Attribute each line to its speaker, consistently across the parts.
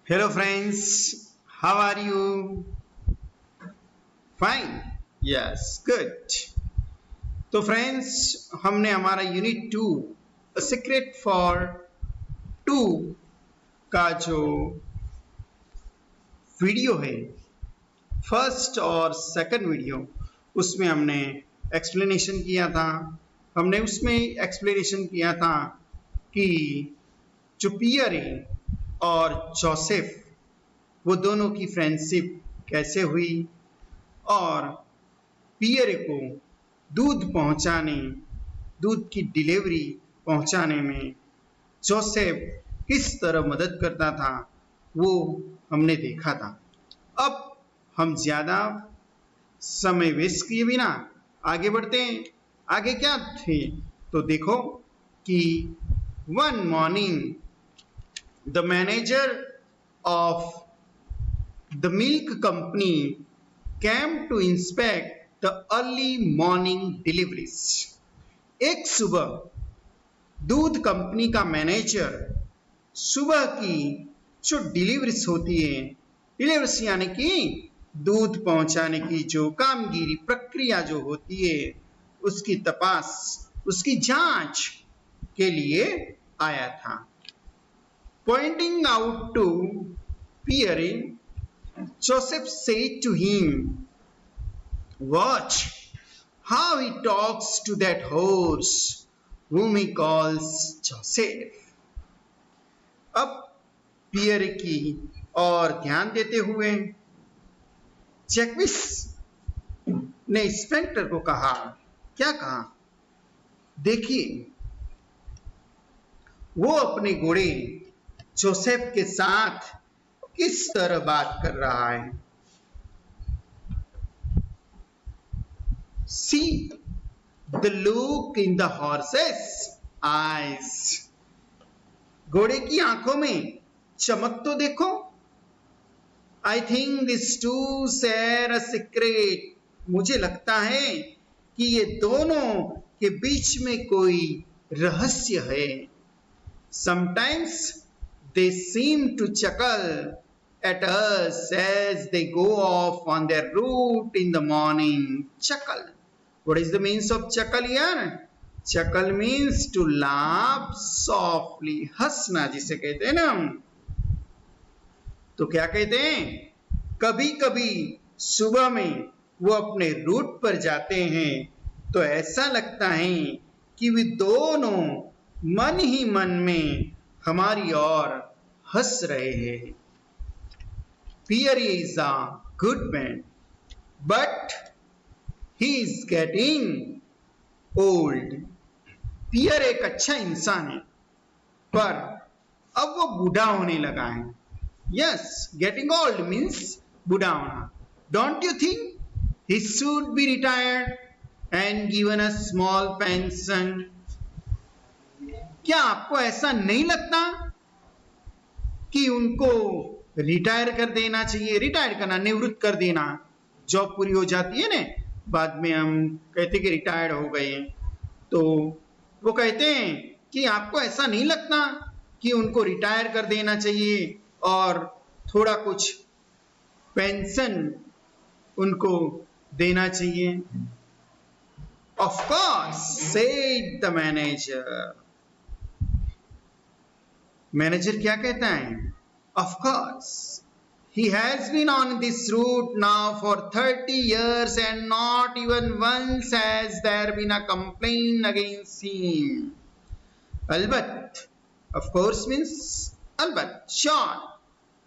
Speaker 1: Hello friends, how are you? Fine? Yes, good. तो friends हमने हमारा यूनिट 2 अ सीक्रेट फॉर 2 का जो वीडियो है फर्स्ट और सेकंड वीडियो उसमें हमने एक्सप्लेनेशन किया था। हमने उसमें एक्सप्लेनेशन किया था कि जो पियरे और जोसेफ वो दोनों की फ्रेंडशिप कैसे हुई और पियरे को दूध की डिलीवरी पहुंचाने में जोसेफ किस तरह मदद करता था वो हमने देखा था। अब हम ज़्यादा समय वेस्ट किए बिना आगे बढ़ते हैं। आगे क्या थे तो देखो कि one morning the manager of the milk company came to inspect the early morning deliveries. एक सुबह दूध कंपनी का मैनेजर सुबह की जो डिलीवरीज होती है, डिलीवरीज यानी कि दूध पहुंचाने की जो कामगिरी प्रक्रिया जो होती है उसकी तपास उसकी जांच के लिए आया था। Pointing out to Pierre, Joseph said to him, "Watch how he talks to that horse whom he calls Joseph." अब पियर की और ध्यान देते हुए जैक्विस ने इंस्पेक्टर को कहा, क्या कहा? देखिए वो अपने घोड़े जोसेफ के साथ किस तरह बात कर रहा है। See the look in the horse's eyes. घोड़े की आंखों में चमक तो देखो। I think these two share a secret. मुझे लगता है कि ये दोनों के बीच में कोई रहस्य है। Sometimes they seem to chuckle at us as they go off on their route in the morning. Chuckle. What is the means of chuckle here? Chuckle means to laugh softly. हंसना जिसे कहते हैं ना हम। तो क्या कहते हैं? कभी कभी सुबह में वो अपने रूट पर जाते हैं तो ऐसा लगता है कि वे दोनों मन ही मन में हमारी ओर हंस रहे हैं। Pierre is a good man, but he is getting old. पियर एक अच्छा इंसान है, पर अब वो बूढ़ा होने लगा है। Yes, getting old means बूढ़ा होना. Don't you think he should be retired and given a small pension? क्या आपको ऐसा नहीं लगता कि उनको रिटायर कर देना चाहिए? रिटायर करना, निवृत्त कर देना, जॉब पूरी हो जाती है ना, बाद में हम कहते कि रिटायर्ड हो गए हैं, तो वो कहते हैं कि आपको ऐसा नहीं लगता कि उनको रिटायर कर देना चाहिए और थोड़ा कुछ पेंशन उनको देना चाहिए? Of course, said the manager. Manager क्या कहता है? Of course, he has been on this route now for 30 years and not even once has there been a complaint against him. Albat, of course means albat, sure,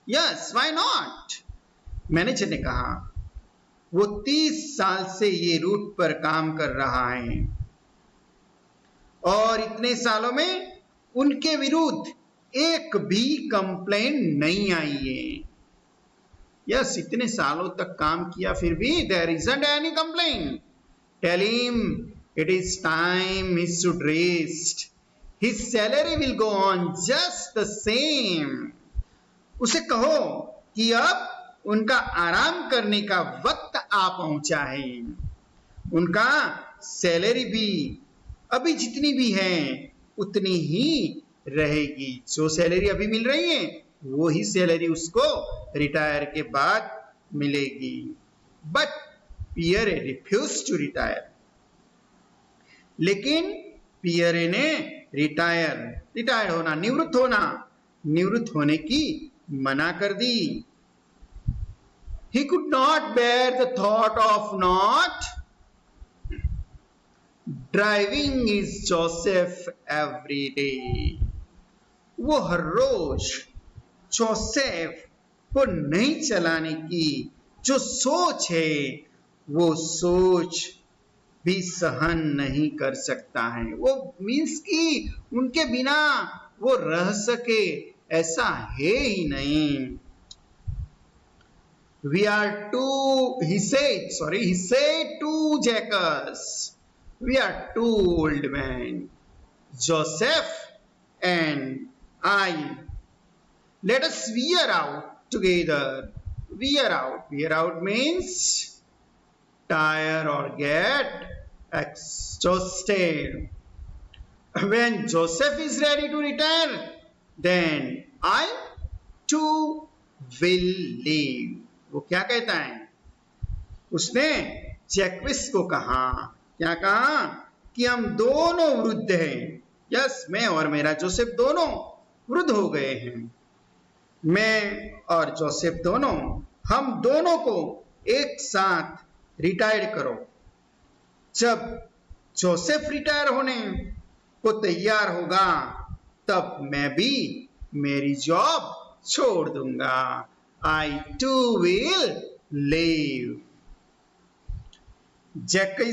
Speaker 1: yes, why not? Manager ने कहा वो 30 साल से ये root पर काम कर रहा है और इतने सालों में उनके विरुद्ध एक भी कंप्लेंट नहीं आई है। यस, इतने सालों तक काम किया फिर भी there isn't any complaint. Tell him it is time he should rest, his salary will go on just the same. उसे कहो कि अब उनका आराम करने का वक्त आ पहुंचा है। उनका सैलरी भी अभी जितनी भी है उतनी ही रहेगी। जो सैलरी अभी मिल रही है वही सैलरी उसको रिटायर के बाद मिलेगी। But Pierre refused to retire, लेकिन पियरे ने रिटायर होना, निवृत्त होने की मना कर दी। He could not bear the thought of not driving his Joseph every day. वो हर रोज जोसेफ को नहीं चलाने की जो सोच है, वो सोच भी सहन नहीं कर सकता है। वो मीन्स कि उनके बिना वो रह सके ऐसा है ही नहीं। he said to Jacques, we are two old men, Joseph and I. Let us wear out together. Wear out means tire or get exhausted. When Joseph is ready to retire, then I too will leave. वो क्या कहता है? उसने जैक्विस को कहा, क्या कहा? कि हम दोनों वृद्ध हैं। यस, मैं और मेरा जोसेफ दोनों वृद्ध हो गए हैं। मैं और जोसेफ दोनों, हम दोनों को एक साथ रिटायर करो। जब जोसेफ रिटायर होने को तैयार होगा, तब मैं भी मेरी जॉब छोड़ दूंगा। I too will leave. Jacques,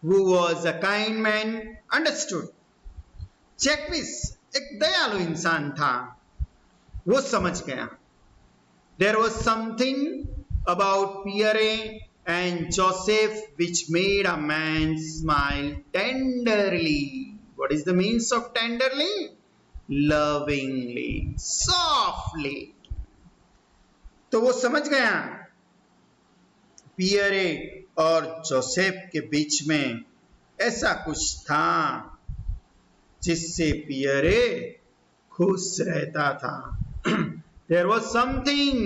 Speaker 1: who was a kind man, understood. Jacques एक दयालु इंसान था, वो समझ गया। There was something about Pierre and Joseph which made a man smile tenderly. What is the means of tenderly? Lovingly, softly. तो वो समझ गया पियरे और जोसेफ के बीच में ऐसा कुछ था जिससे पियरे खुश रहता था। There was something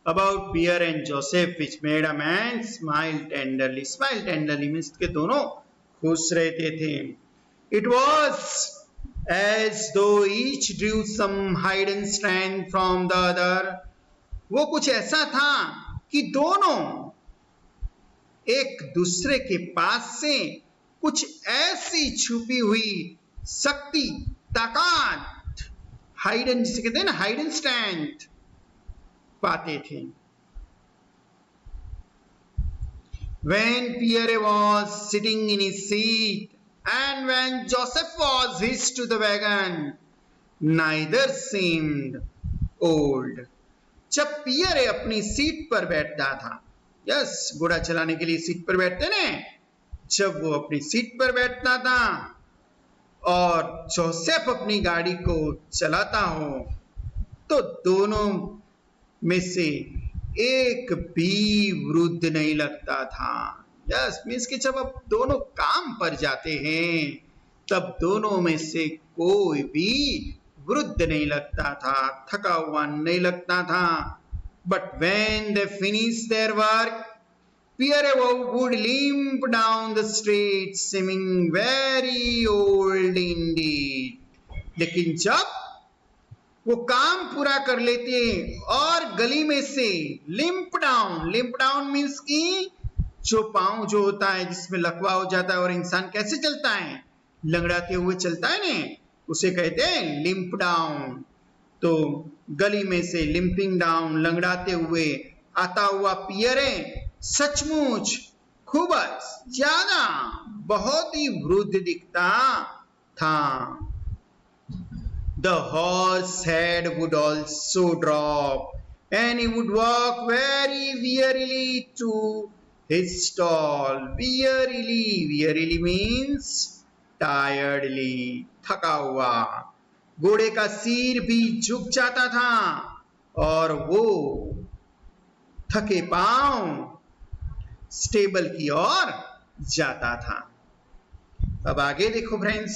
Speaker 1: about Pierre and Joseph which made a man smile tenderly. Smile tenderly means के दोनों खुश रहते थे। It was as though each drew some hidden strength from the other. वो कुछ ऐसा था कि दोनों एक दूसरे के पास से कुछ ऐसी छुपी हुई शक्ति, ताकत, हाइडन जिसे कहते हैं ना, हाइडन स्ट्रेंथ पाते थे। When Pierre was sitting in his seat and when Joseph was hitched to the wagon, neither seemed old. जब पियरे अपनी सीट पर बैठता था, यस, घोड़ा चलाने के लिए सीट पर बैठते ने, जब वो अपनी सीट पर बैठता था और जोसेफ अपनी गाड़ी को चलाता हो, तो दोनों में से एक भी वृद्ध नहीं लगता था। यस, मीन्स कि जब अब दोनों काम पर जाते हैं, तब दोनों में से कोई भी वृद्ध नहीं लगता था, थका हुआ नहीं लगता था। But when they finished their work, Pierre would limp down the street, seeming very old indeed. लेकिन जब वो काम पूरा कर लेते और गली में से लिम्प डाउन मीन्स की जो पांव जो होता है जिसमें लकवा हो जाता है और इंसान कैसे चलता है, लंगड़ाते हुए चलता है ने, उसे कहते हैं लिम्प डाउन। तो गली में से लिम्पिंग डाउन, लंगड़ाते हुए आता हुआ पियरे सचमुच खूब ज्यादा बहुत ही वृद्ध दिखता था। The horse head would also drop and he would walk very wearily to his stall. Wearily means tiredly, थका हुआ। घोड़े का सिर भी झुक जाता था और वो थके पांव स्टेबल की ओर जाता था। अब आगे देखो friends.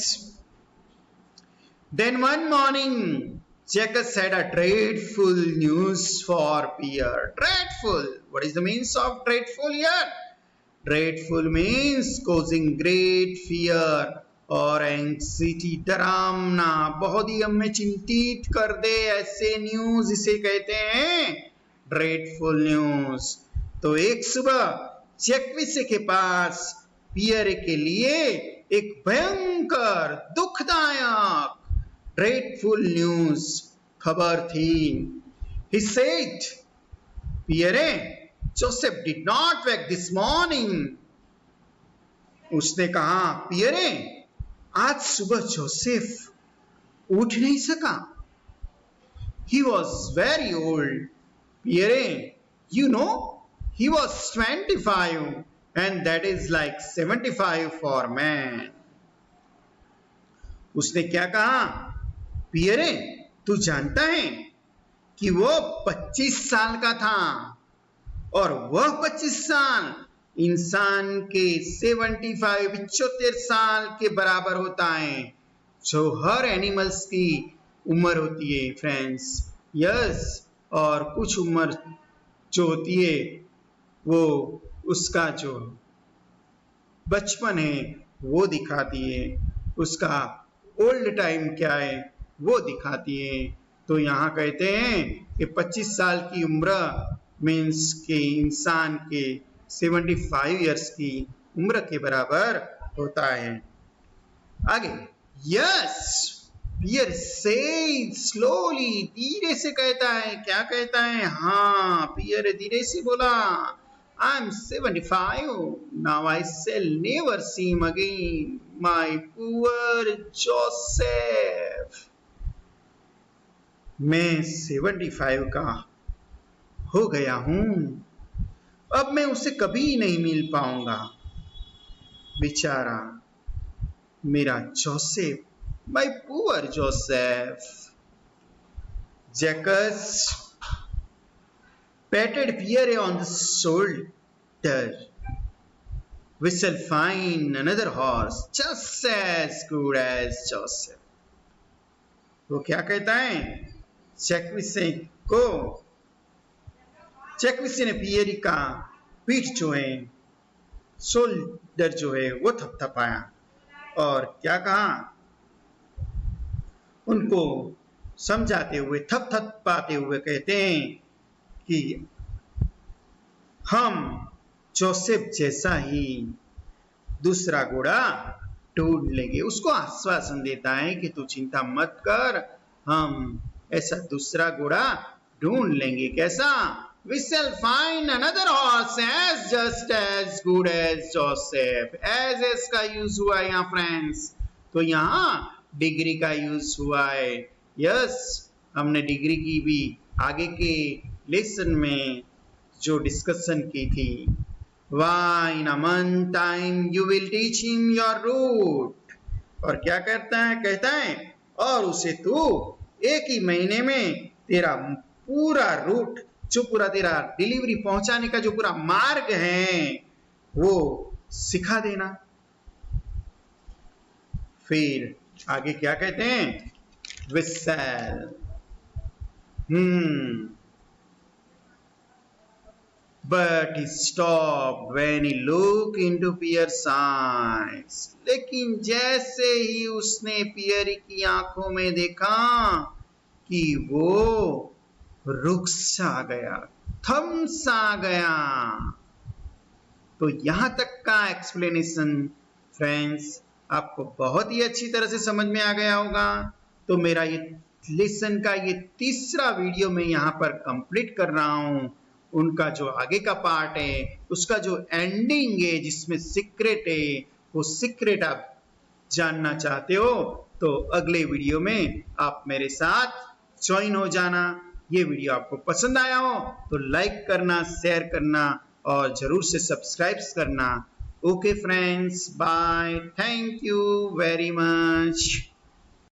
Speaker 1: Then one morning, Jacques had a dreadful news for Pierre. Dreadful. What is the means of dreadful here? Dreadful means causing great fear और एंग्जाइटी, डरावना, बहुत ही हमें चिंतित कर दे ऐसे न्यूज इसे कहते हैं ड्रेडफुल न्यूज। तो एक सुबह जैक्विस के पास पियर के लिए एक भयंकर दुखदायक ड्रेडफुल न्यूज खबर थी। He said, Pierre, Joseph did not wake this morning. उसने कहा, पियरे, आज सुबह जोसेफ उठ नहीं सका। He was very old. Pierre, you know, he was 25 and that is like 75 for man. उसने क्या कहा, पियरे, तू जानता है कि वो 25 साल का था और वह 25 साल इंसान के 75 साल के बराबर होता है, जो हर एनिमल्स की उम्र होती है फ्रेंड्स। यस, और कुछ उम्र जो होती है वो उसका जो बचपन है वो दिखाती है, उसका ओल्ड टाइम क्या है वो दिखाती है। तो यहाँ कहते हैं कि 25 साल की उम्र मीन्स के इंसान के 75 इयर्स की उम्र के बराबर होता है। आगे, यस, पियर से स्लोली, धीरे से कहता है। क्या कहता है? हाँ, पियर धीरे से बोला, I am 75 now, I shell never see him again, my poor Joseph. मैं 75 का हो गया हूं, अब मैं उसे कभी नहीं मिल पाऊंगा, बेचारा मेरा Joseph, my poor Joseph. Jacques patted Pierre on the shoulder. We shall find another horse just as good as Joseph. वो क्या कहता है? जैक्विस ने पियरी का पीठ जो है, शोल्डर जो है वो थपथपाया और क्या कहा? उनको समझाते हुए, थपथपाते हुए कहते हैं कि हम जोसेफ जैसा ही दूसरा घोड़ा ढूंढ लेंगे। उसको आश्वासन देता है कि तू चिंता मत कर, हम ऐसा दूसरा घोड़ा ढूंढ लेंगे। कैसा? We shall find another horse as just as good as Joseph. as का यूज हुआ है यहाँ फ्रेंड्स, तो यहाँ डिग्री का यूज हुआ है। यस, हमने डिग्री की भी आगे के लेसन में जो डिस्कशन की थी। Why in a month time you will teach him your route. और क्या कहता है? कहता है और उसे तू एक ही महीने में तेरा पूरा रूट, जो पूरा तेरा डिलीवरी पहुंचाने का जो पूरा मार्ग है वो सिखा देना। फिर आगे क्या कहते हैं? We shall, But he stopped when he looked into Pierre's eyes. लेकिन जैसे ही उसने पियर की आंखों में देखा कि वो रुक सा गया, थम सा गया। तो यहां तक का एक्सप्लेनेशन फ्रेंड्स आपको बहुत ही अच्छी तरह से समझ में आ गया होगा। तो मेरा ये लेसन का ये तीसरा वीडियो मैं यहाँ पर कंप्लीट कर रहा हूँ। उनका जो आगे का पार्ट है, उसका जो एंडिंग है जिसमें सीक्रेट है, वो सीक्रेट आप जानना चाहते हो तो अगले वीडियो में आप मेरे साथ ज्वाइन हो जाना। ये वीडियो आपको पसंद आया हो तो लाइक करना, शेयर करना और जरूर से सब्सक्राइब करना। Okay friends, bye, thank you very much.